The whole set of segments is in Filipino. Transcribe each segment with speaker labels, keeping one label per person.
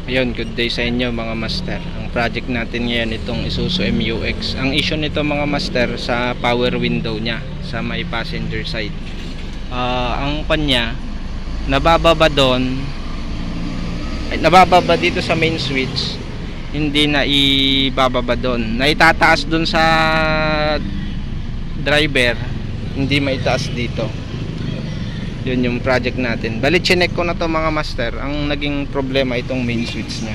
Speaker 1: Ayun, good day sa inyo mga master. Ang project natin ngayon itong Isuzu MU-X. Ang issue nito mga master sa power window niya sa may passenger side. Ang kanya nabababa doon, nabababa dito sa main switch, hindi na ibababa doon. Naitataas doon sa driver, hindi maitaas dito. Yun yung project natin. Bali chinek ko na to mga master. Ang naging problema itong main switch nya.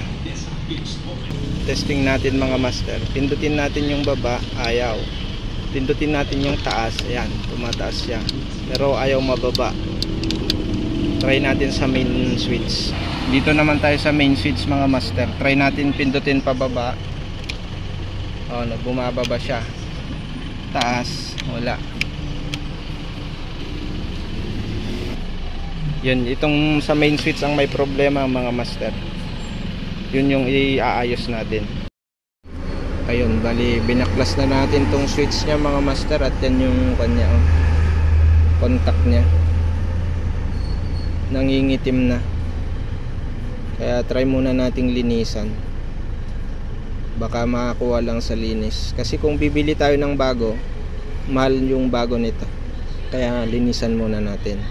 Speaker 1: Testing natin mga master. Pindutin natin yung baba, ayaw. Pindutin natin yung taas, ayan, tumataas siya. Pero ayaw mababa. Try natin sa main switch. Dito naman tayo sa main switch mga master. Try natin pindutin pababa. Bumababa siya. Taas, wala. Yun, itong sa main switch ang may problema mga master. Yun yung iaayos natin. Ayun, bali binaklas na natin tong switch nya mga master. At yan yung kanya, contact nya nangingitim na. Kaya try muna nating linisan. Baka makakuha lang sa linis. Kasi kung bibili tayo ng bago, mahal yung bago nito. Kaya linisan muna natin.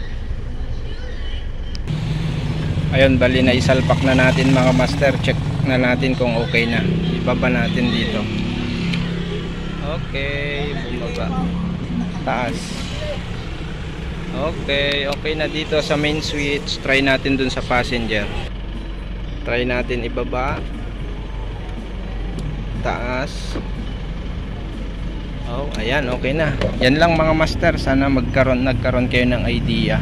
Speaker 1: Ayun, bali na isalpak na natin mga master. Check na natin kung okay na. Ibaba natin dito. Okay, bumaba. Taas. Okay, okay na dito sa main switch. Try natin dun sa passenger. Try natin ibaba. Taas. Oh, ayan, okay na. Yan lang mga master. Sana nagkaroon kayo ng idea.